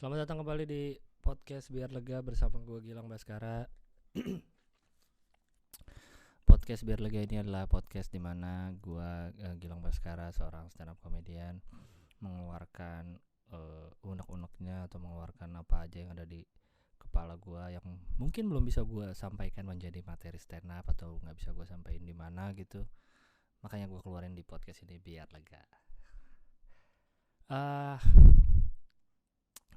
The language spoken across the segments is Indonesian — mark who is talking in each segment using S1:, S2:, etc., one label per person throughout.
S1: Selamat datang kembali di podcast Biar Lega bersama gue Gilang Baskara. Podcast Biar Lega ini adalah podcast di mana gue Gilang Baskara, seorang stand up comedian, mengeluarkan unek-uneknya atau mengeluarkan apa aja yang ada di kepala gue yang mungkin belum bisa gue sampaikan menjadi materi stand up atau nggak bisa gue sampaikan di mana gitu. Makanya gue keluarin di podcast ini biar lega.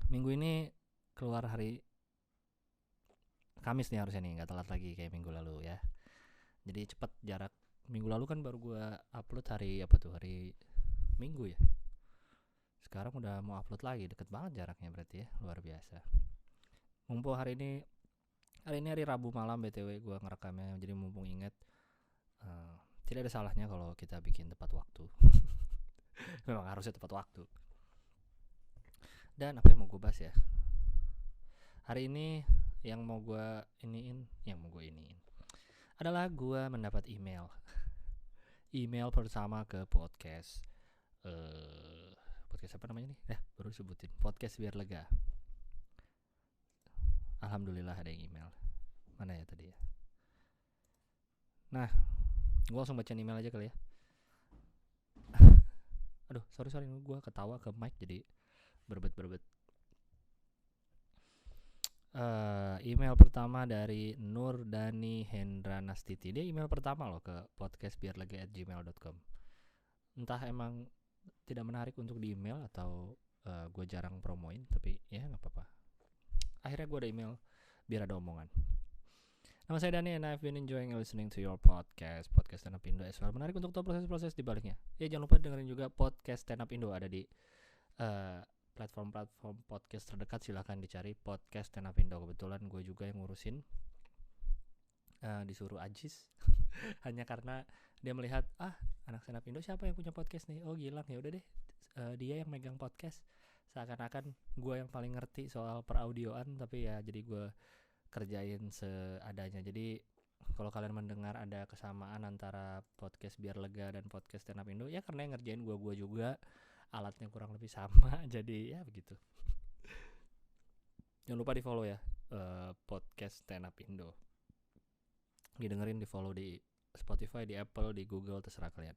S1: Minggu ini keluar hari Kamis nih harusnya nih, nggak telat lagi kayak minggu lalu ya. Jadi cepet jarak. Minggu lalu kan baru gue upload hari Minggu ya. Sekarang udah mau upload lagi, deket banget jaraknya berarti ya, luar biasa. Mumpung hari ini hari Rabu malam BTW gue ngerekamnya, jadi mumpung inget tidak ada salahnya kalau kita bikin tepat waktu. Memang harusnya tepat waktu. Dan apa yang mau gue bahas ya? Hari ini yang mau gue iniin adalah gue mendapat email pertama ke podcast podcast apa namanya nih? Baru sebutin, podcast Biar Lega. Alhamdulillah ada yang email. Mana ya tadi ya? Nah, gue langsung baca email aja kali ya. Aduh, sorry gue ketawa ke mic jadi berbet. Email pertama dari Nur Dani Hendra Nastiti. Dia email pertama loh ke podcastbiarlega@gmail.com. Entah emang tidak menarik untuk di email atau gue jarang promoin, tapi ya nggak apa-apa. Akhirnya gue ada email biar ada omongan. Nama saya Dani and I've been enjoying listening to your podcast Stand Up Indo as well. Menarik untuk tahu proses-proses di baliknya. Ya jangan lupa dengerin juga podcast Stand Up Indo, ada di platform podcast terdekat. Silahkan dicari podcast Stand Up Indo. Kebetulan gue juga yang ngurusin, disuruh Ajis hanya karena dia melihat anak Stand Up Indo siapa yang punya podcast nih, oh Gilang, ya udah deh dia yang megang podcast. Seakan-akan gue yang paling ngerti soal peraudioan, tapi ya jadi gue kerjain seadanya. Jadi kalau kalian mendengar ada kesamaan antara podcast Biar Lega dan podcast Stand Up Indo, ya karena yang ngerjain gue juga, alatnya kurang lebih sama. Jadi ya begitu. Jangan lupa di follow ya podcast Stand Up Indo. Didengerin, di follow di Spotify, di Apple, di Google, terserah kalian.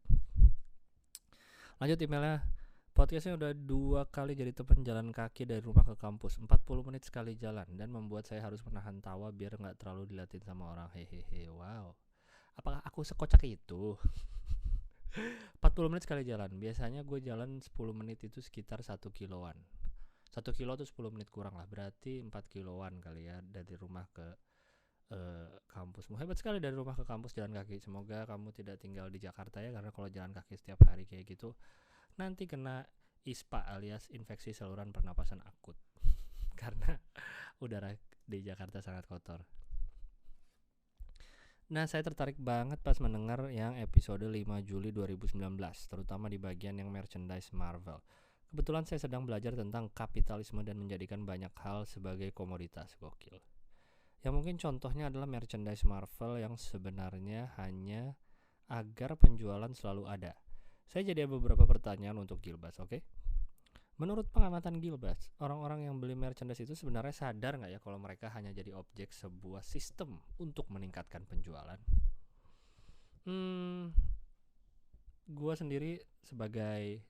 S1: Lanjut emailnya. Podcastnya udah 2 kali jadi teman jalan kaki dari rumah ke kampus, 40 menit sekali jalan, dan membuat saya harus menahan tawa biar gak terlalu diliatin sama orang. Hehehe. Wow, apakah aku sekocak itu? 40 menit sekali jalan. Biasanya gue jalan 10 menit itu sekitar 1 kiloan. 1 kilo tuh 10 menit kurang lah, berarti 4 kiloan kali ya dari rumah ke kampus. Hebat sekali dari rumah ke kampus jalan kaki. Semoga kamu tidak tinggal di Jakarta ya, karena kalau jalan kaki setiap hari kayak gitu nanti kena ISPA alias infeksi saluran pernapasan akut karena udara di Jakarta sangat kotor. Nah, saya tertarik banget pas mendengar yang episode 5 Juli 2019, terutama di bagian yang merchandise Marvel. Kebetulan saya sedang belajar tentang kapitalisme dan menjadikan banyak hal sebagai komoditas. Gokil. Yang mungkin contohnya adalah merchandise Marvel yang sebenarnya hanya agar penjualan selalu ada. Saya jadi ada beberapa pertanyaan untuk Gilbas, oke? Menurut pengamatan Gilbas, orang-orang yang beli merchandise itu sebenarnya sadar gak ya kalau mereka hanya jadi objek sebuah sistem untuk meningkatkan penjualan? Gue sendiri sebagai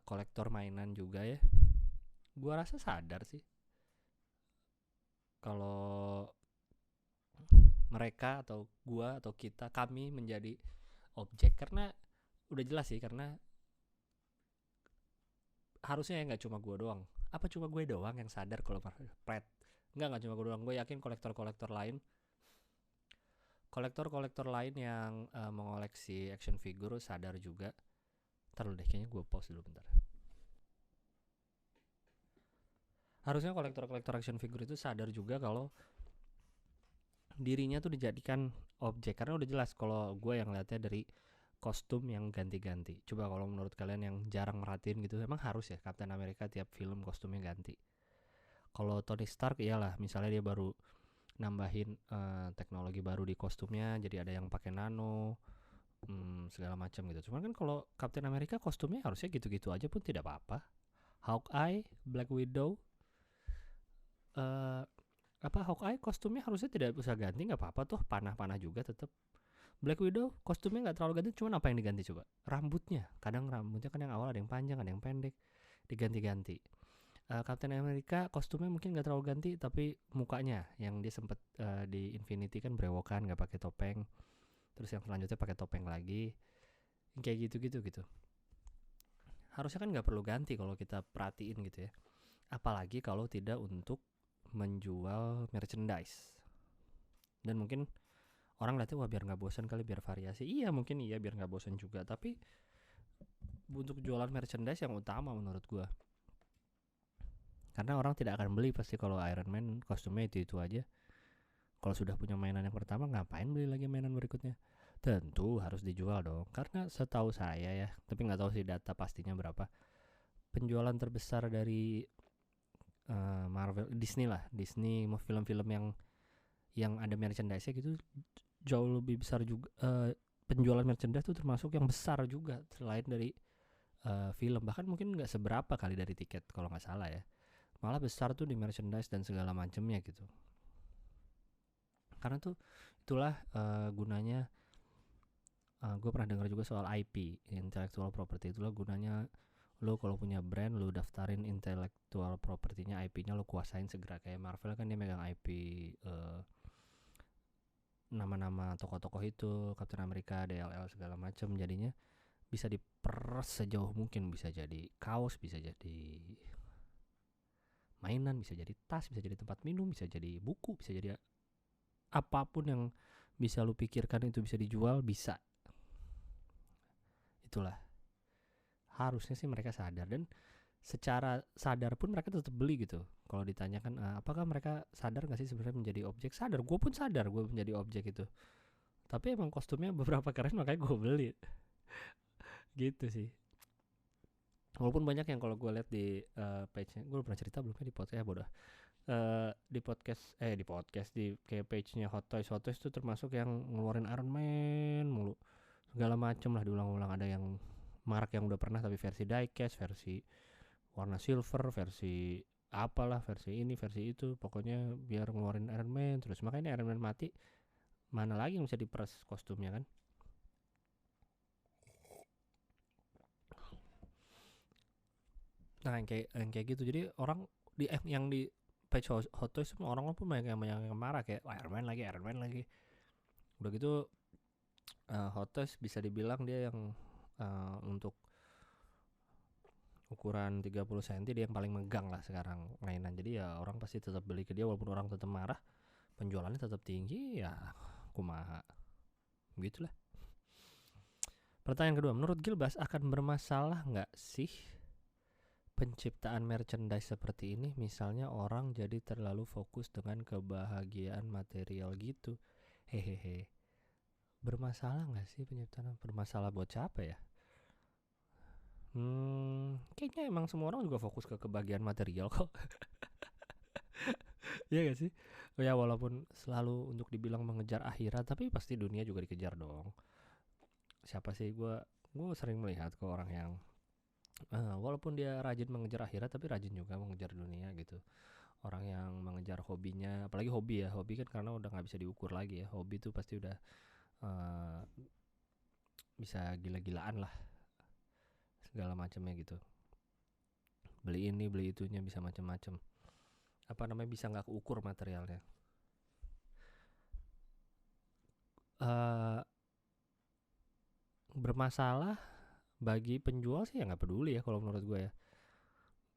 S1: kolektor mainan juga ya, gue rasa sadar sih kalau mereka atau gue atau kami menjadi objek, karena udah jelas sih, karena harusnya ya nggak cuma gue doang. Apa cuma gue doang yang sadar kalau Pret? Nggak cuma gue doang. Gue yakin kolektor-kolektor lain yang mengoleksi action figure sadar juga. Ntar deh, kayaknya gue pause dulu bentar. Harusnya kolektor-kolektor action figure itu sadar juga kalau dirinya tuh dijadikan objek, karena udah jelas kalau gue yang lihatnya dari kostum yang ganti-ganti. Coba kalau menurut kalian yang jarang merhatiin gitu, emang harus ya Captain America tiap film kostumnya ganti? Kalau Tony Stark iyalah, misalnya dia baru nambahin teknologi baru di kostumnya, jadi ada yang pakai nano, segala macam gitu. Cuman kan kalau Captain America kostumnya harusnya gitu-gitu aja pun tidak apa-apa. Hawkeye, Black Widow, Hawkeye kostumnya harusnya tidak usah ganti, nggak apa-apa tuh, panah-panah juga tetap. Black Widow kostumnya nggak terlalu ganti, cuman apa yang diganti coba? Rambutnya. Kadang rambutnya kan yang awal ada yang panjang, ada yang pendek, diganti-ganti. Captain America kostumnya mungkin nggak terlalu ganti, tapi mukanya yang dia sempet di Infinity kan brewokan, nggak pakai topeng. Terus yang selanjutnya pakai topeng lagi, kayak gitu. Harusnya kan nggak perlu ganti kalau kita perhatiin gitu ya. Apalagi kalau tidak untuk menjual merchandise. Dan mungkin orang lihatnya wah biar nggak bosan kali, biar variasi. Iya mungkin iya biar nggak bosan juga, tapi untuk jualan merchandise yang utama menurut gua. Karena orang tidak akan beli pasti kalau Iron Man kostumnya itu aja. Kalau sudah punya mainan yang pertama, ngapain beli lagi mainan berikutnya? Tentu harus dijual dong. Karena setahu saya ya, tapi nggak tahu sih data pastinya berapa. Penjualan terbesar dari Marvel, Disney lah, Disney film-film yang ada merchandise gitu jauh lebih besar juga. Penjualan merchandise tuh termasuk yang besar juga selain dari film, bahkan mungkin nggak seberapa kali dari tiket kalau nggak salah ya, malah besar tuh di merchandise dan segala macamnya gitu. Karena tuh itulah gunanya. Gue pernah dengar juga soal IP, intellectual property. Itulah gunanya lo kalau punya brand, lo daftarin intellectual property-nya, IP-nya lo kuasain segera. Kayak Marvel kan dia megang IP nama-nama tokoh-tokoh itu, Captain America, DLL segala macam. Jadinya bisa diperes sejauh mungkin, bisa jadi kaos, bisa jadi mainan, bisa jadi tas, bisa jadi tempat minum, bisa jadi buku, bisa jadi apapun yang bisa lu pikirkan itu bisa dijual, bisa. Itulah harusnya sih mereka sadar, dan secara sadar pun mereka tetap beli gitu. Kalau ditanyakan apakah mereka sadar nggak sih sebenarnya menjadi objek, sadar. Gue pun sadar gue menjadi objek itu, tapi emang kostumnya beberapa keren makanya gue beli gitu sih. Walaupun banyak yang kalau gue lihat di page-nya, gue pernah cerita belum ya di podcast ya, bodoh. Di kayak page-nya Hot Toys itu termasuk yang ngeluarin Iron Man mulu, segala macem lah diulang-ulang. Ada yang mark yang udah pernah tapi versi diecast, versi warna silver, versi apalah, versi ini, versi itu, pokoknya biar ngeluarin Iron Man terus. Makanya Iron Man mati, mana lagi yang bisa diperas kostumnya kan. Nah yang kayak gitu, jadi orang yang di page Hot Toys semua orang pun banyak yang marah kayak Iron Man lagi. Udah gitu Hot Toys bisa dibilang dia yang untuk ukuran 30 cm dia yang paling megang lah sekarang mainan. Jadi ya orang pasti tetap beli ke dia walaupun orang tetap marah, penjualannya tetap tinggi ya, kumaha begitulah. Pertanyaan kedua, menurut Gilbas akan bermasalah nggak sih penciptaan merchandise seperti ini? Misalnya orang jadi terlalu fokus dengan kebahagiaan material gitu. Hehehe. Bermasalah nggak sih penciptaan? Bermasalah buat siapa ya? Kayaknya emang semua orang juga fokus ke kebahagiaan material kok. Iya gak sih? Ya walaupun selalu untuk dibilang mengejar akhirat, tapi pasti dunia juga dikejar dong. Siapa sih, gue sering melihat ke orang yang walaupun dia rajin mengejar akhirat tapi rajin juga mengejar dunia gitu. Orang yang mengejar hobinya, apalagi hobi ya, hobi kan karena udah nggak bisa diukur lagi ya. Hobi tuh pasti udah bisa gila-gilaan lah segala macamnya gitu. Beli ini beli itunya bisa macam-macam. Apa namanya, bisa nggak keukur materialnya. Bermasalah bagi penjual sih ya nggak peduli ya kalau menurut gue ya.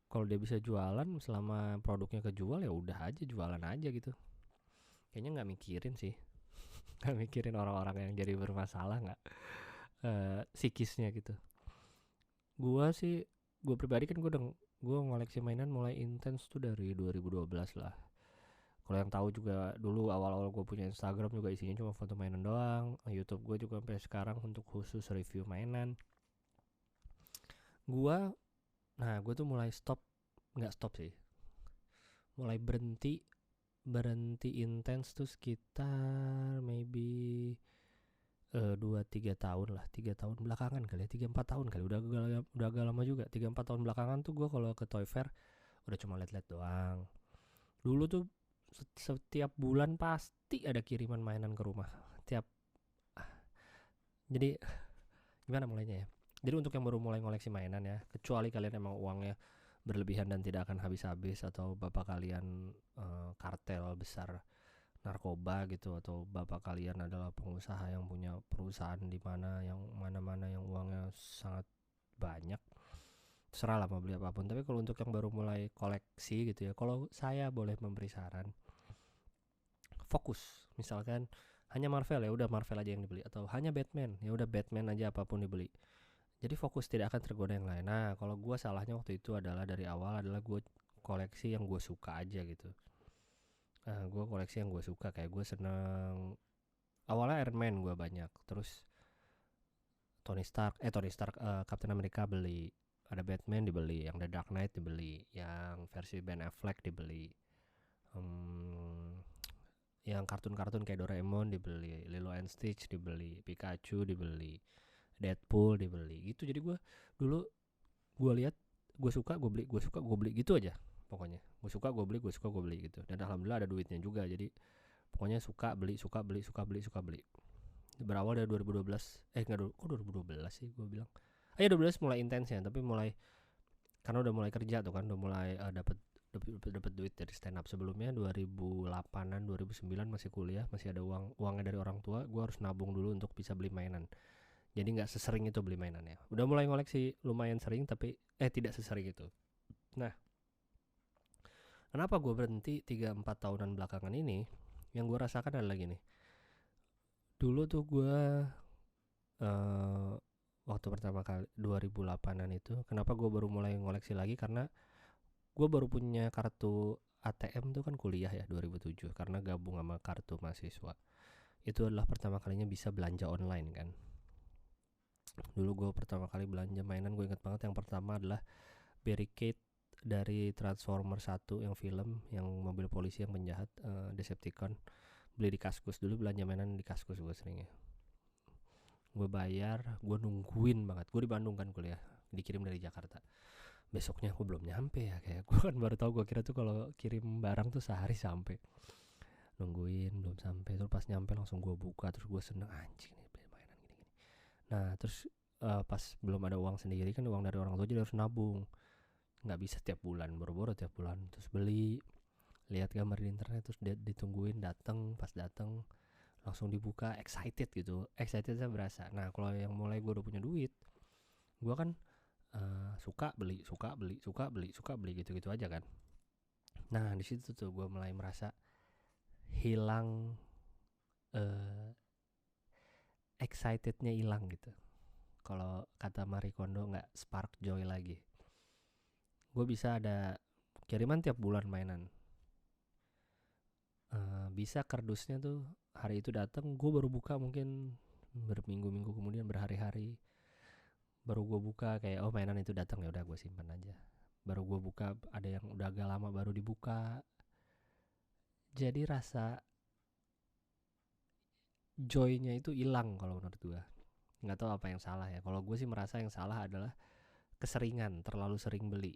S1: Kalau dia bisa jualan selama produknya kejual ya udah aja, jualan aja gitu. Kayaknya nggak mikirin sih, nggak mikirin orang-orang yang jadi bermasalah, nggak psikisnya gitu. Gue pribadi kan gue ngoleksi mainan mulai intens tuh dari 2012 lah. Kalau yang tahu juga dulu awal-awal gue punya Instagram juga isinya cuma foto mainan doang. YouTube gue juga sampai sekarang untuk khusus review mainan. Gue tuh mulai nggak stop sih, mulai berhenti intens tuh sekitar maybe 2-3 tahun lah, 3 tahun belakangan kali ya, 3-4 tahun kali, udah agak lama juga. 3-4 tahun belakangan tuh gue kalau ke Toy Fair udah cuma liat-liat doang, Dulu tuh setiap bulan pasti ada kiriman mainan ke rumah. Tiap Jadi gimana mulainya ya? Jadi untuk yang baru mulai ngoleksi mainan ya, kecuali kalian emang uangnya berlebihan dan tidak akan habis-habis, atau bapak kalian kartel besar narkoba gitu, atau bapak kalian adalah pengusaha yang punya perusahaan di mana yang mana-mana yang uangnya sangat banyak, terserah lah mau beli apapun. Tapi kalau untuk yang baru mulai koleksi gitu ya, kalau saya boleh memberi saran, fokus. Misalkan hanya Marvel, ya udah Marvel aja yang dibeli, atau hanya Batman, ya udah Batman aja apapun dibeli. Jadi fokus, tidak akan tergoda yang lain. Nah, kalau gue salahnya waktu itu adalah dari awal adalah gue koleksi yang gue suka aja gitu. Nah, gue koleksi yang gue suka, kayak gue seneng awalnya Iron Man gue banyak, terus Tony Stark, Captain America beli, ada Batman dibeli, yang The Dark Knight dibeli, yang versi Ben Affleck dibeli, yang kartun-kartun kayak Doraemon dibeli, Lilo and Stitch dibeli, Pikachu dibeli, Deadpool dibeli gitu. Jadi gue dulu, gue lihat, gue suka gue beli, gue suka gue beli gitu aja pokoknya. Gue suka gue beli, gue suka gue beli gitu. Dan alhamdulillah ada duitnya juga, jadi pokoknya suka beli, suka beli, suka beli, suka beli. Berawal dari 2012, kok 2012 sih gue bilang. 2012 mulai intens ya, tapi mulai karena udah mulai kerja tuh kan, udah mulai dapat duit dari stand up. Sebelumnya 2008an 2009 masih kuliah, masih ada uangnya dari orang tua, gue harus nabung dulu untuk bisa beli mainan. Jadi nggak sesering itu beli mainannya. Udah mulai ngoleksi lumayan sering, tapi tidak sesering itu. Nah, kenapa gue berhenti 3-4 tahunan belakangan ini? Yang gue rasakan adalah gini. Dulu tuh gue waktu pertama kali 2008an itu, kenapa gue baru mulai ngoleksi lagi, karena gue baru punya kartu ATM tuh kan kuliah ya 2007, karena gabung sama kartu mahasiswa. Itu adalah pertama kalinya bisa belanja online kan. Dulu gue pertama kali belanja mainan, gue inget banget yang pertama adalah Barricade dari Transformer 1 yang film, yang mobil polisi yang penjahat, Decepticon. Beli di Kaskus, dulu belanja mainan di Kaskus gue seringnya. Gue bayar, gue nungguin banget. Gue di Bandung kan kuliah, dikirim dari Jakarta. Besoknya aku belum nyampe ya, kayak gue kan baru tahu, gue kira tuh kalau kirim barang tuh sehari sampai. Nungguin belum sampai, terus pas nyampe langsung gue buka, terus gue seneng, anjing nih beli mainan gini-gini. Nah terus pas belum ada uang sendiri kan, uang dari orang tua, jadi harus nabung, nggak bisa tiap bulan, boro-boro tiap bulan. Terus beli, lihat gambar di internet, terus ditungguin datang. Pas datang langsung dibuka, excited gitu, excited saya berasa. Nah kalau yang mulai gue udah punya duit, gue kan suka beli, suka beli, suka beli, suka beli gitu-gitu aja kan. Nah di situ tuh gue mulai merasa hilang, excitednya hilang gitu. Kalau kata Marie Kondo, nggak spark joy lagi. Gue bisa ada kiriman tiap bulan mainan, bisa kardusnya tuh hari itu datang, gue baru buka mungkin berminggu-minggu kemudian, berhari-hari baru gue buka, kayak oh mainan itu datang, ya udah gue simpan aja. Baru gue buka, ada yang udah agak lama baru dibuka. Jadi rasa joynya itu hilang kalau menurut gue. Nggak tahu apa yang salah ya. Kalau gue sih merasa yang salah adalah keseringan, terlalu sering beli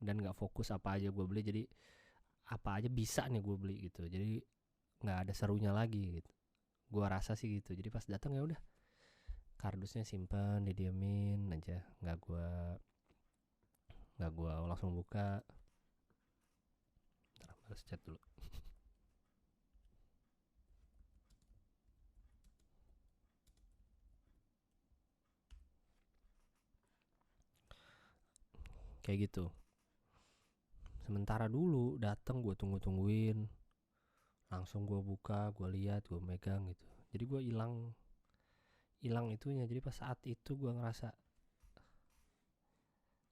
S1: dan nggak fokus apa aja gue beli. Jadi apa aja bisa nih gue beli gitu. Jadi nggak ada serunya lagi gitu. Gue rasa sih gitu. Jadi pas datang ya udah, kardusnya simpen, didiemin aja, nggak gue langsung buka. Ntar harus chat dulu. Kayak gitu. Sementara dulu datang gue tungguin, langsung gue buka, gue lihat, gue megang gitu. Jadi gue hilang itunya. Jadi pas saat itu gue ngerasa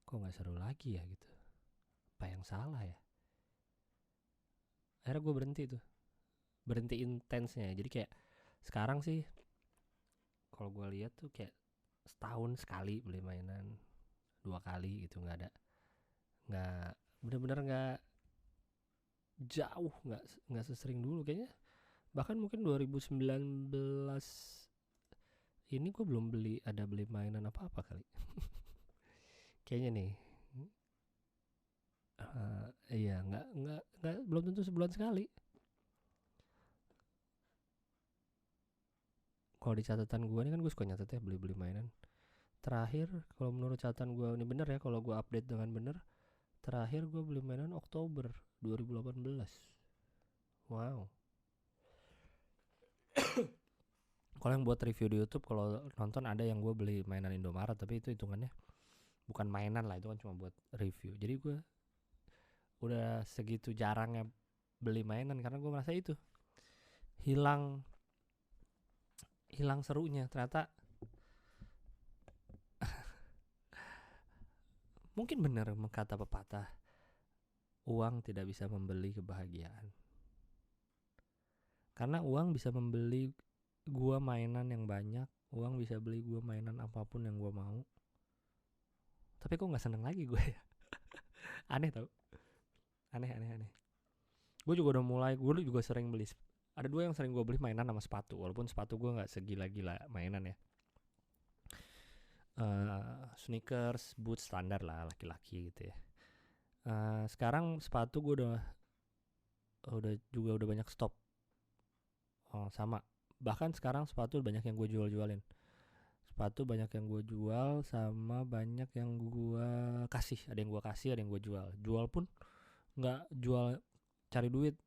S1: kok nggak seru lagi ya gitu. Apa yang salah ya? Akhirnya gue berhenti intensnya. Jadi kayak sekarang sih kalau gue lihat tuh kayak setahun sekali beli mainan, 2 kali gitu, nggak bener-bener nggak jauh, nggak sesering dulu kayaknya. Bahkan mungkin 2019 ini gue belum beli mainan apa-apa kali. Kayaknya nih Iya, nggak belum tentu sebulan sekali. Kalau di catatan gue nih kan gue suka nyatet ya beli mainan. Terakhir kalau menurut catatan gue ini bener ya, kalau gue update dengan bener, terakhir gue beli mainan Oktober 2018. Wow. Kalau yang buat review di YouTube, kalau nonton ada yang gue beli mainan Indomaret, tapi itu hitungannya bukan mainan lah, itu kan cuma buat review. Jadi gue udah segitu jarangnya beli mainan karena gue merasa itu hilang serunya. Ternyata mungkin benar kata pepatah, uang tidak bisa membeli kebahagiaan. Karena uang bisa membeli gua mainan yang banyak, uang bisa beli gua mainan apapun yang gua mau. Tapi kok nggak seneng lagi gue ya? Aneh tau, aneh. Gue juga udah mulai, gue juga sering beli. Ada dua yang sering gue beli, mainan sama sepatu. Walaupun sepatu gue nggak segila-gila mainan ya. Sneakers, boots standar lah laki-laki gitu ya. Sekarang sepatu gue udah banyak stop. Sama. Bahkan sekarang sepatu banyak yang gue jualin. Sepatu banyak yang gue jual, sama banyak yang gue kasih. Ada yang gue kasih, ada yang gue jual. Jual pun nggak jual cari duit,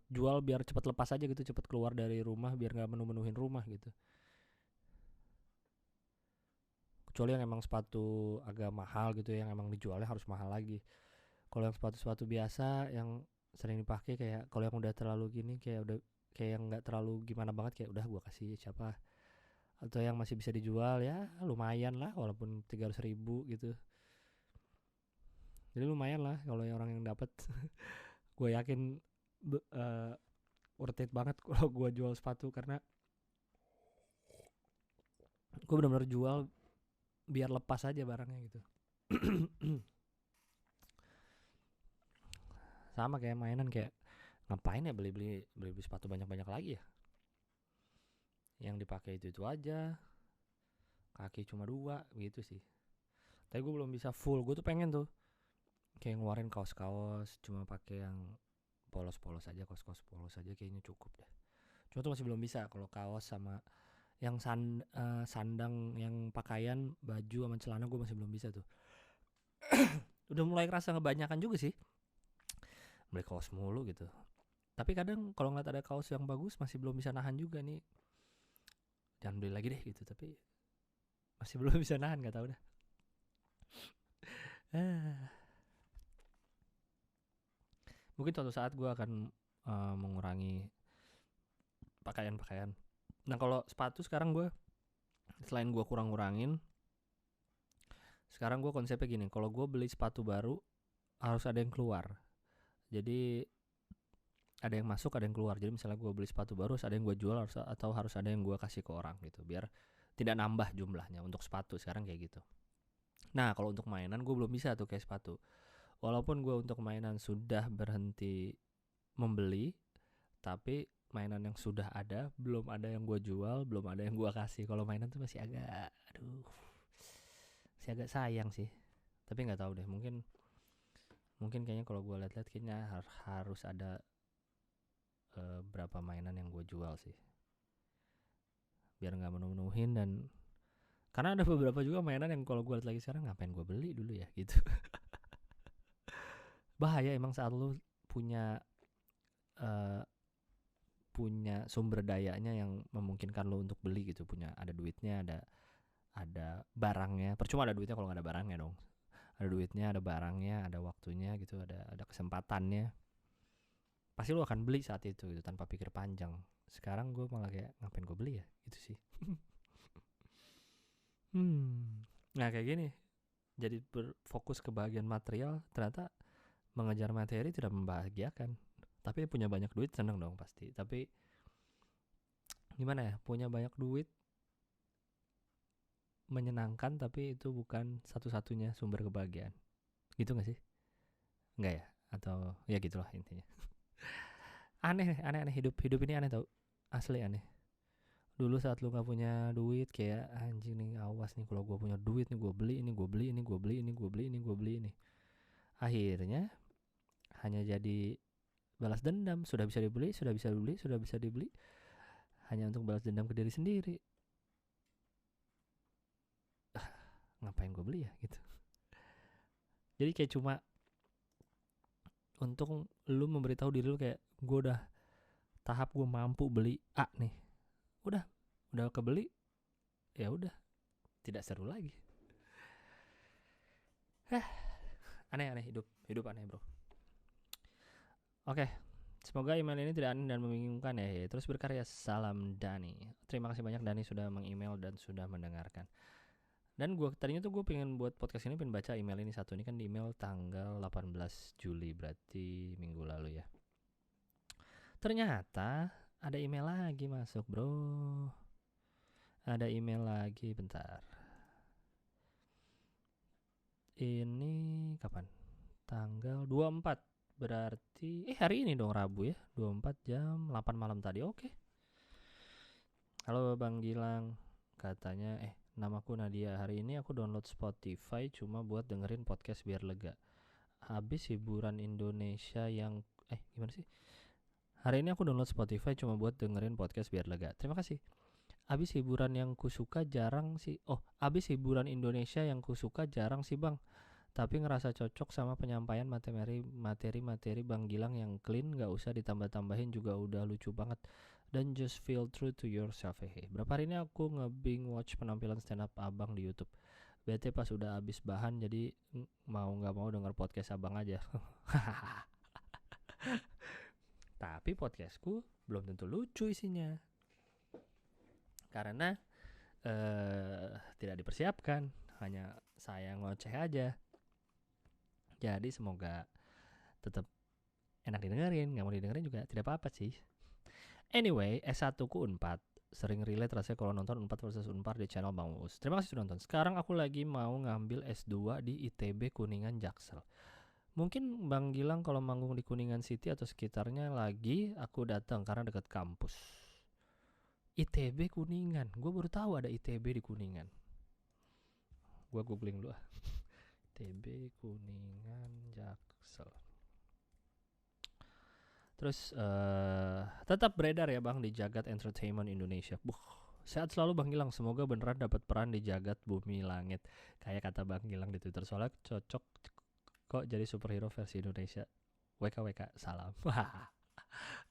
S1: jual biar cepat lepas aja gitu, cepat keluar dari rumah biar nggak menuhin rumah gitu. Kecuali yang emang sepatu agak mahal gitu, yang emang dijualnya harus mahal lagi. Kalau yang sepatu biasa yang sering dipakai, kayak kalau yang udah terlalu gini, kayak yang nggak terlalu gimana banget, kayak udah gue kasih siapa. Atau yang masih bisa dijual ya lumayan lah, walaupun 300.000 gitu. Jadi lumayan lah kalau orang yang dapat. Gue yakin worth it banget kalau gue jual sepatu, karena gue benar-benar jual biar lepas aja barangnya gitu. Sama kayak mainan, kayak ngapain ya beli sepatu banyak lagi ya, yang dipakai itu aja, kaki cuma 2 gitu sih. Tapi gue belum bisa full. Gue tuh pengen tuh kayak ngeluarin kaos cuma pakai yang polos aja, kaos polos aja kayaknya cukup deh. Cuma tuh masih belum bisa. Kalau kaos sama yang sandang, yang pakaian, baju sama celana, gue masih belum bisa tuh. Udah mulai kerasa ngebanyakan juga sih beli kaos mulu gitu. Tapi kadang kalau ngeliat ada kaos yang bagus masih belum bisa nahan juga nih, jangan beli lagi deh gitu. Tapi masih belum bisa nahan, gak tau dah. Mungkin suatu saat gue akan mengurangi pakaian. Nah kalau sepatu sekarang gue, selain gue kurang-kurangin, sekarang gue konsepnya gini, kalau gue beli sepatu baru harus ada yang keluar. Jadi ada yang masuk, ada yang keluar. Jadi misalnya gue beli sepatu baru, harus ada yang gue jual, atau harus ada yang gue kasih ke orang gitu, biar tidak nambah jumlahnya untuk sepatu sekarang kayak gitu. Nah kalau untuk mainan gue belum bisa tuh kayak sepatu. Walaupun gue untuk mainan sudah berhenti membeli, tapi mainan yang sudah ada belum ada yang gue jual, belum ada yang gue kasih. Kalau mainan tuh masih agak sayang sih. Tapi nggak tahu deh, mungkin kayaknya kalau gue lihat kayaknya harus ada berapa mainan yang gue jual sih, biar nggak menuhin. Dan karena ada beberapa juga mainan yang kalau gue lihat lagi sekarang, ngapain gue beli dulu ya gitu. Bahaya emang saat lu punya sumber dayanya yang memungkinkan lo untuk beli gitu, ada duitnya, ada barangnya. Percuma ada duitnya kalau nggak ada barangnya dong. Ada duitnya, ada barangnya, ada waktunya gitu, ada kesempatannya, pasti lo akan beli saat itu gitu tanpa pikir panjang. Sekarang gue malah kayak ngapain gue beli ya gitu sih. Nah kayak gini, jadi berfokus ke bagian material, ternyata mengejar materi tidak membahagiakan. Tapi punya banyak duit seneng dong pasti. Tapi gimana ya, punya banyak duit menyenangkan, tapi itu bukan satu-satunya sumber kebahagiaan. Gitu gak sih? Enggak ya? Atau ya gitulah intinya. Aneh hidup ini aneh tau. Asli aneh. Dulu saat lu gak punya duit, kayak anjing nih, awas nih kalau gue punya duit nih, gue beli ini. Akhirnya hanya jadi balas dendam. Sudah bisa dibeli, hanya untuk balas dendam ke diri sendiri. Ngapain gue beli ya gitu. Jadi kayak cuma untuk lu memberitahu diri lu kayak gue udah tahap gue mampu beli A nih. Udah kebeli, ya udah tidak seru lagi. Aneh hidup aneh bro. Oke, semoga email ini tidak aneh dan membingungkan ya. Terus berkarya, salam Dani. Terima kasih banyak Dani sudah meng-email dan sudah mendengarkan. Dan gue tadinya tuh gue pengen buat podcast ini, pengen baca email ini satu. Ini kan di email tanggal 18 Juli, berarti minggu lalu ya. Ternyata ada email lagi masuk bro. Ada email lagi, bentar. Ini kapan? Tanggal 24. Berarti hari ini dong, Rabu ya. 24 jam 8 malam tadi. Oke. Halo Bang Gilang. Katanya namaku Nadia. Hari ini aku download Spotify cuma buat dengerin podcast biar lega. Habis hiburan Indonesia yang gimana sih? Hari ini aku download Spotify cuma buat dengerin podcast biar lega. Terima kasih. Abis hiburan yang kusuka jarang sih. Abis hiburan Indonesia yang kusuka jarang sih Bang. Tapi ngerasa cocok sama penyampaian materi Bang Gilang yang clean, gak usah ditambah-tambahin juga udah lucu banget. Dan just feel true to yourself. Berapa hari ini aku nge-binge watch penampilan stand up abang di YouTube. Bete pas udah abis bahan, jadi mau gak mau denger podcast abang aja. Tapi podcastku belum tentu lucu isinya, karena tidak dipersiapkan, hanya saya ngoceh aja. Jadi semoga tetap enak didengerin. Gak mau didengerin juga tidak apa-apa sih. Anyway, S1 ku Unpad. Sering relate rasanya kalau nonton Unpad versus Unpar di channel Bang Uus. Terima kasih sudah nonton. Sekarang aku lagi mau ngambil S2 di ITB Kuningan Jaksel. Mungkin Bang Gilang kalau manggung di Kuningan City atau sekitarnya lagi, aku datang karena dekat kampus. ITB Kuningan. Gue baru tahu ada ITB di Kuningan. Gue googling dulu. ITB Kuningan Jaksel. Terus tetap beredar ya Bang di jagat entertainment Indonesia. Sehat selalu Bang Gilang. Semoga beneran dapat peran di jagat bumi langit. Kayak kata Bang Gilang di Twitter, soalnya cocok kok jadi superhero versi Indonesia. WKWK salam.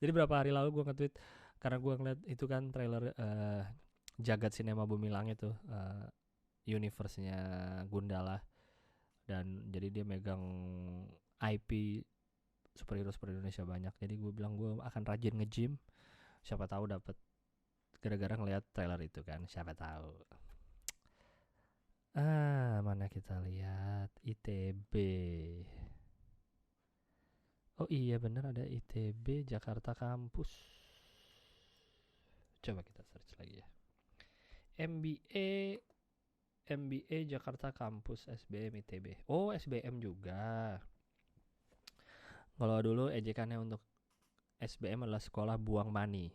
S1: Jadi berapa hari lalu gue nge-tweet, karena gue ngeliat itu kan trailer jagat sinema bumi langit tuh, universe-nya Gundala. Dan jadi dia megang IP superhero Indonesia banyak. Jadi gue bilang gue akan rajin nge-gym. Siapa tahu dapat gara-gara ngeliat trailer itu kan. Siapa tahu. Mana kita lihat ITB. Oh iya bener ada ITB Jakarta kampus. Coba kita search lagi ya. MBA Jakarta kampus SBM ITB. Oh SBM juga. Kalau dulu ejekannya untuk SBM adalah sekolah buang money.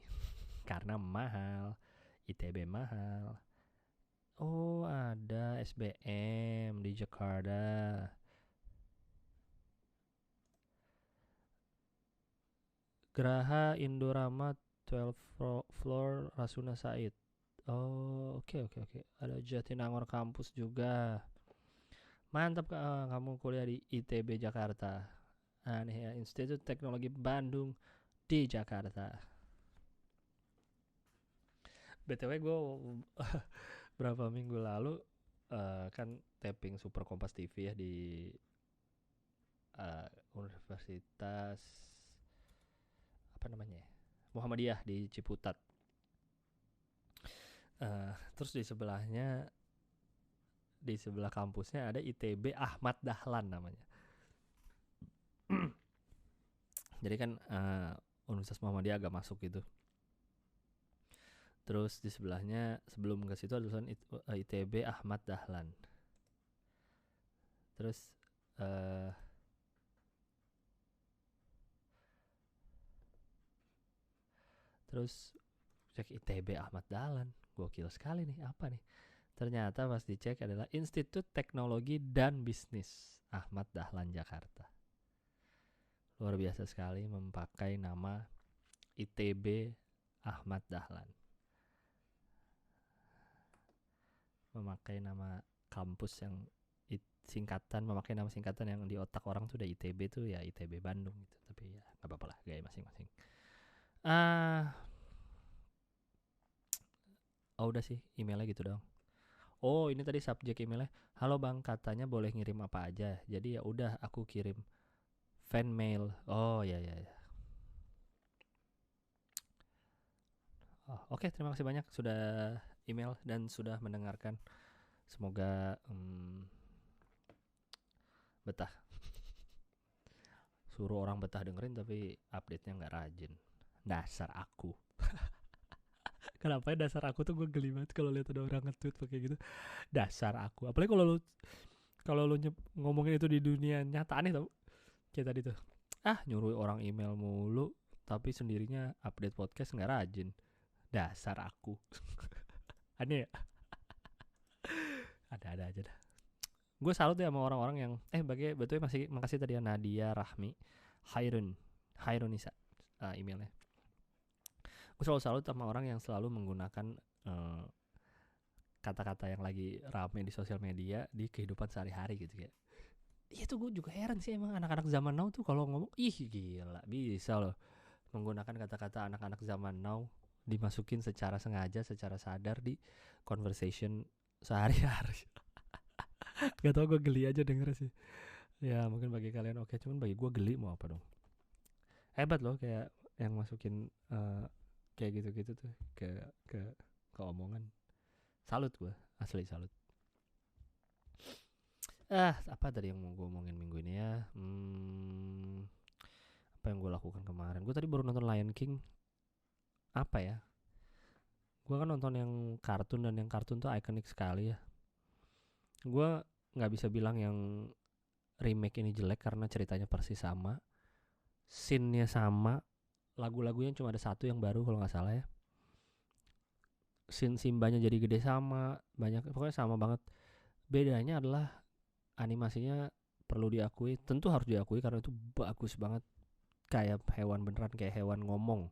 S1: Karena mahal. ITB mahal. Oh ada SBM di Jakarta. Geraha Indorama 12 floor Rasuna Said. Oh oke. Ada Jatinangor kampus juga. Mantap kamu kuliah di ITB Jakarta. Aneh ya, Institut Teknologi Bandung di Jakarta. BTW gue berapa minggu lalu kan taping Super Kompas TV ya di Universitas apa namanya ya, Muhammadiyah di Ciputat. Terus di sebelah kampusnya ada ITB Ahmad Dahlan namanya. Jadi kan Universitas Muhammadiyah agak masuk gitu. Terus di sebelahnya sebelum ke situ ada tulisan ITB Ahmad Dahlan. Terus cek ITB Ahmad Dahlan, gokil sekali nih, apa nih? Ternyata pas dicek adalah Institut Teknologi dan Bisnis Ahmad Dahlan Jakarta. Luar biasa sekali memakai nama ITB Ahmad Dahlan. Memakai nama kampus yang memakai nama singkatan yang di otak orang tuh udah ITB tuh ya ITB Bandung gitu. Tapi ya gak apa-apa lah, gaya masing-masing. Udah sih emailnya gitu dong. Oh, ini tadi subjek emailnya. Halo Bang, katanya boleh ngirim apa aja. Jadi ya udah aku kirim fan mail. Oh ya. Oke, terima kasih banyak sudah email dan sudah mendengarkan. Semoga betah. Suruh orang betah dengerin tapi update-nya nggak rajin. Dasar aku. Kenapa ya dasar aku tuh gue geli banget kalau lihat ada orang nge-tweet pakai gitu. Dasar aku. Apalagi kalau lu ngomongin itu di dunia nyata, aneh tau. Kayak tadi tuh. Nyuruh orang email mulu tapi sendirinya update podcast nggak rajin. Dasar aku. Aneh ya. Ada aja dah. Gue salut ya sama orang-orang yang betulnya makasih tadi ya Nadia Rahmi Hairunisa emailnya. Gue selalu salut sama orang yang selalu menggunakan kata-kata yang lagi rame di sosial media di kehidupan sehari-hari gitu ya. Iya tuh gue juga heran sih emang anak-anak zaman now tuh kalau ngomong gila bisa loh menggunakan kata-kata anak-anak zaman now dimasukin secara sengaja, secara sadar di conversation sehari-hari. Gak tau, gue geli aja denger sih. Ya mungkin bagi kalian oke, cuman bagi gue geli mau apa dong. Hebat loh kayak yang masukin kayak gitu-gitu tuh ke omongan. Salut gue, asli salut. Apa tadi yang mau gue omongin minggu ini ya? Apa yang gue lakukan kemarin? Gue tadi baru nonton Lion King. Apa ya? Gue kan nonton yang kartun dan yang kartun tuh ikonik sekali ya. Gue nggak bisa bilang yang remake ini jelek karena ceritanya persis sama, scene-nya sama, lagu-lagunya cuma ada satu yang baru kalau nggak salah ya. Scene Simbanya jadi gede sama, banyak pokoknya sama banget. Bedanya adalah animasinya perlu diakui, tentu harus diakui karena itu bagus banget. Kayak hewan beneran, kayak hewan ngomong.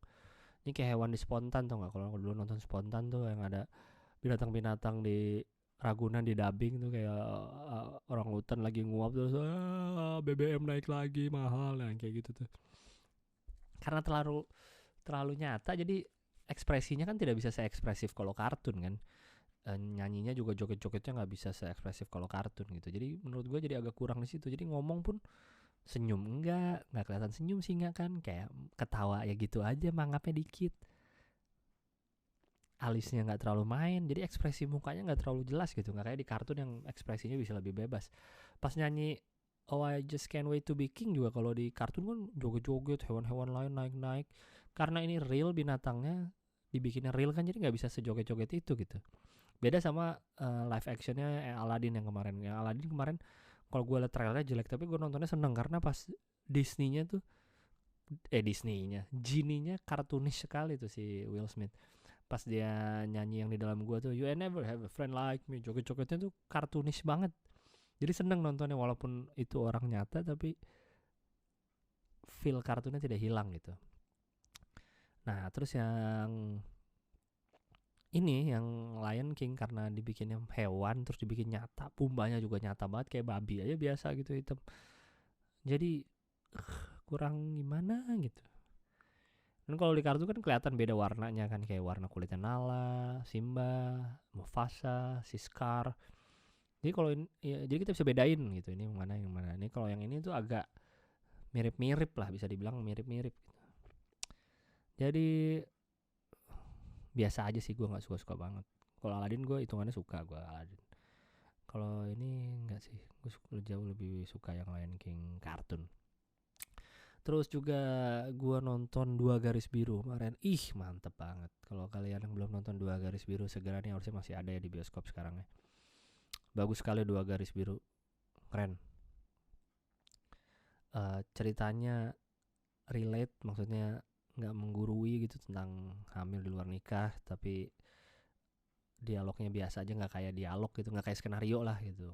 S1: Ini kayak hewan di Spontan tau nggak? Kalau dulu nonton Spontan tuh yang ada binatang-binatang di Ragunan di dubbing tuh kayak orang hutan lagi nguap terus BBM naik lagi mahal kayak gitu tuh. Karena terlalu nyata jadi ekspresinya kan tidak bisa seekspresif kalau kartun kan. Nyanyinya juga joget-jogetnya nggak bisa seekspresif kalau kartun gitu. Jadi menurut gue jadi agak kurang di situ. Jadi ngomong pun senyum nggak kelihatan senyum sih nggak kan, kayak ketawa ya gitu aja, mangapnya dikit, alisnya nggak terlalu main, jadi ekspresi mukanya nggak terlalu jelas gitu, nggak kayak di kartun yang ekspresinya bisa lebih bebas. Pas nyanyi Oh I Just Can't Wait to Be King juga kalau di kartun kan joget-joget, hewan-hewan lain naik-naik, karena ini real binatangnya dibikinnya real kan, jadi nggak bisa sejoget-joget itu gitu. Beda sama live actionnya Aladdin yang kemarin. Yang Aladdin kemarin kalau gue liat trailernya jelek tapi gue nontonnya seneng karena pas Disney-nya tuh Genie-nya kartunis sekali tuh si Will Smith. Pas dia nyanyi yang di dalam gua tuh You ain't never have a friend like me, joget-jogetnya tuh kartunis banget. Jadi seneng nontonnya walaupun itu orang nyata tapi feel kartunnya tidak hilang gitu. Nah terus yang ini yang Lion King karena dibikinnya hewan terus dibikin nyata, pumbanya juga nyata banget kayak babi aja biasa gitu hitam. Jadi kurang gimana gitu. Dan kalau di kartu kan kelihatan beda warnanya kan, kayak warna kulitnya Nala, Simba, Mufasa, Siskar. Jadi kalau jadi kita bisa bedain gitu ini yang mana yang mana. Ini kalau yang ini tuh agak mirip-mirip lah, bisa dibilang mirip-mirip gitu. Jadi biasa aja sih, gue nggak suka-suka banget. Kalau Aladdin gue hitungannya suka gue Aladdin. Kalau ini enggak sih, gue jauh lebih suka yang Lion King kartun. Terus juga gue nonton 2 Garis Biru kemarin. Mantep banget. Kalau kalian yang belum nonton 2 Garis Biru, segera nih, harusnya masih ada ya di bioskop sekarang ya. Bagus sekali 2 Garis Biru. Keren. Ceritanya relate, maksudnya gak menggurui gitu tentang hamil di luar nikah, tapi dialognya biasa aja, gak kayak dialog gitu, gak kayak skenario lah gitu.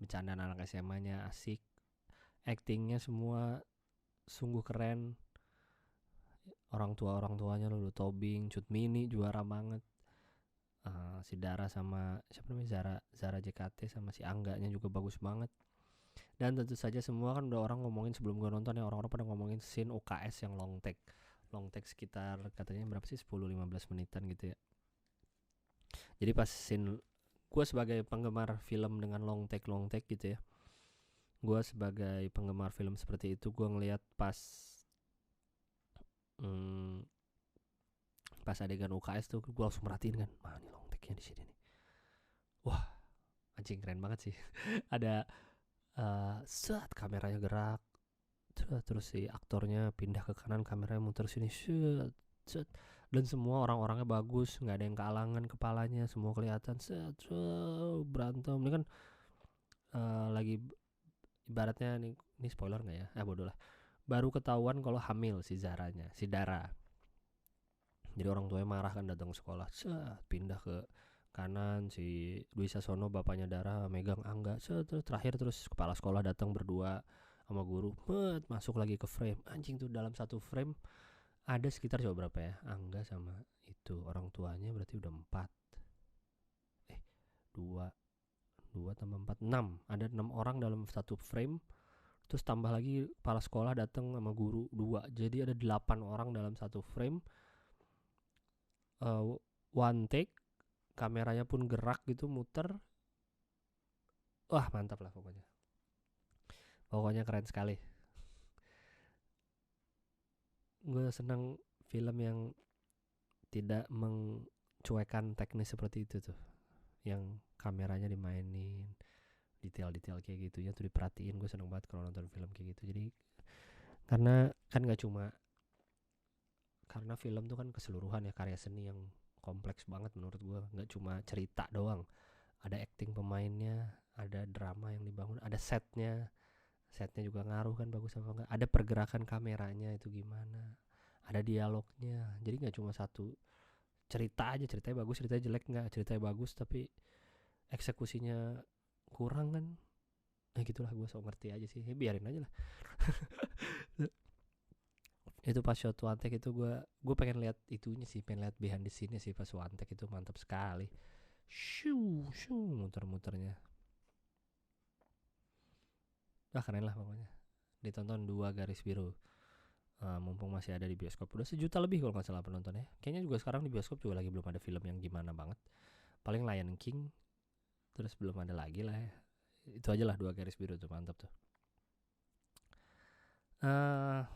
S1: bercandaan anak SMA-nya asik, actingnya semua sungguh keren. Orang tuanya Lulu Tobing, Cut Mini juara banget. Si Dara sama siapa namanya, Zara JKT sama si Angganya juga bagus banget. Dan tentu saja semua kan udah orang ngomongin sebelum gue nonton ya, orang-orang pada ngomongin scene UKS yang long take sekitar katanya berapa sih, 10-15 menitan gitu ya. Jadi pas scene, gue sebagai penggemar film dengan long take gitu ya, gue sebagai penggemar film seperti itu, gue ngelihat pas pas adegan UKS tuh gue langsung merhatiin kan, ini long take-nya di sini nih. Wah, anjing keren banget sih. Ada set kameranya gerak, terus si aktornya pindah ke kanan, kameranya muter sini, set, dan semua orang-orangnya bagus, nggak ada yang kealangan kepalanya, semua kelihatan, set, berantem. Ini kan lagi ibaratnya ini spoiler nggak ya? Bodoh lah. Baru ketahuan kalau hamil si Dara. Jadi orang tuanya marah kan, datang ke sekolah, pindah ke kanan, si Dwi Sasono bapaknya Dara megang Angga, terus kepala sekolah datang berdua sama guru, masuk lagi ke frame. Anjing tuh dalam satu frame ada sekitar coba berapa ya, Angga sama itu orang tuanya berarti udah 2 tambah 4, 6. Ada 6 orang dalam satu frame. Terus tambah lagi kepala sekolah datang sama guru 2. Jadi ada 8 orang dalam satu frame. One take, kameranya pun gerak gitu, muter. Wah, mantap lah pokoknya. Pokoknya keren sekali. Gue senang film yang tidak mencuekan teknis seperti itu tuh, yang kameranya dimainin, detail-detail kayak gitunya tuh diperhatiin. Gue seneng banget kalau nonton film kayak gitu. Jadi karena kan gak cuma, karena film tuh kan keseluruhan ya, karya seni yang kompleks banget menurut gue. Gak cuma cerita doang, ada acting pemainnya, ada drama yang dibangun, ada setnya juga ngaruh kan, bagus apa enggak, ada pergerakan kameranya itu gimana, ada dialognya. Jadi gak cuma satu cerita aja, ceritanya bagus, ceritanya jelek enggak, ceritanya bagus tapi eksekusinya kurang kan. Gitulah, gue so ngerti aja sih, biarin aja lah. Itu pas shot one take itu gue pengen lihat itunya sih, pengen lihat behind the scene-nya sih pas one take itu, mantap sekali. Shoo muter-muternya. Keren lah pokoknya. Ditonton 2 garis biru. Mumpung masih ada di bioskop. Udah 1 juta lebih kalau nggak salah penontonnya. Kayaknya juga sekarang di bioskop juga lagi belum ada film yang gimana banget. Paling Lion King. Terus belum ada lagi lah ya. Itu aja lah 2 garis biru tuh, mantap tuh. Udah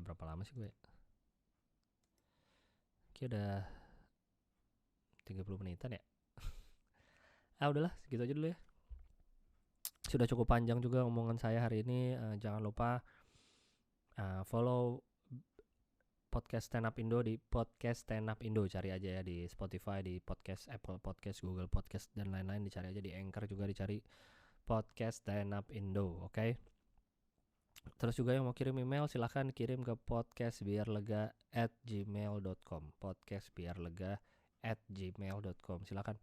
S1: berapa lama sih gue? Kayak udah 30 menitan ya. Udahlah segitu aja dulu ya. Sudah cukup panjang juga omongan saya hari ini. Jangan lupa follow podcast Stand Up Indo di podcast Stand Up Indo. Cari aja ya di Spotify, di podcast Apple Podcast, Google Podcast, dan lain-lain. Dicari aja di Anchor juga, dicari podcast Stand Up Indo. Oke. Terus juga yang mau kirim email silahkan kirim ke podcastbiarlega@gmail.com. podcastbiarlega@gmail.com. Silahkan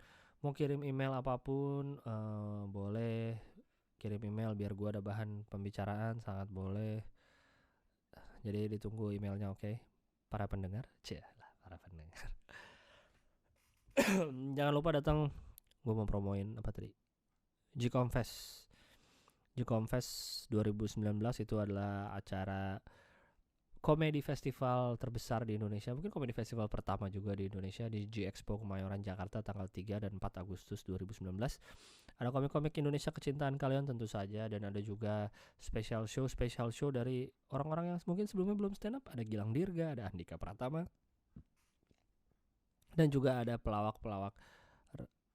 S1: mau kirim email apapun, boleh kirim email biar gue ada bahan pembicaraan, sangat boleh. Jadi ditunggu emailnya, oke? Para pendengar, para pendengar. Jangan lupa datang, gue mau promoin apa tadi? G-Confess 2019 itu adalah acara komedi festival terbesar di Indonesia. Mungkin komedi festival pertama juga di Indonesia, di G-Expo Kemayoran Jakarta tanggal 3 dan 4 Agustus 2019. Ada komik-komik Indonesia kecintaan kalian tentu saja, dan ada juga special show dari orang-orang yang mungkin sebelumnya belum stand up. Ada Gilang Dirga, ada Andika Pratama, dan juga ada pelawak-pelawak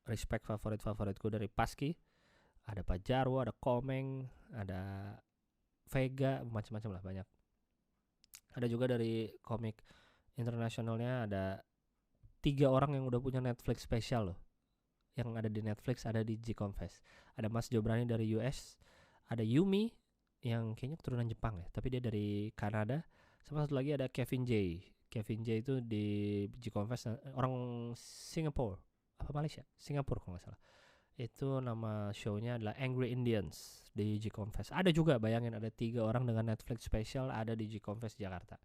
S1: respect favoritku dari Paski. Ada Pak Jarwo, ada Komeng, ada Vega, macam-macam lah, banyak. Ada juga dari komik internasionalnya, ada 3 orang yang udah punya Netflix spesial loh. Yang ada di Netflix ada di G-Confess. Ada Mas Jobrani dari US, ada Yumi yang kayaknya keturunan Jepang ya, tapi dia dari Kanada. Sama satu lagi ada Kevin J itu di G-Confess, orang Singapura apa Malaysia, Singapura kalau nggak salah. Itu nama show-nya adalah Angry Indians di G-Confest. Ada juga, bayangin, ada 3 orang dengan Netflix special ada di G-Confest Jakarta.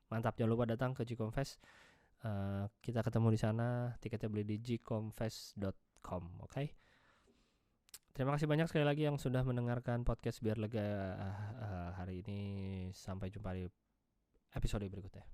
S1: Mantap, jangan lupa datang ke G-Confest. Kita ketemu di sana. Tiketnya beli di gconfest.com. Oke. Terima kasih banyak sekali lagi yang sudah mendengarkan podcast Biar Lega hari ini. Sampai jumpa di episode berikutnya.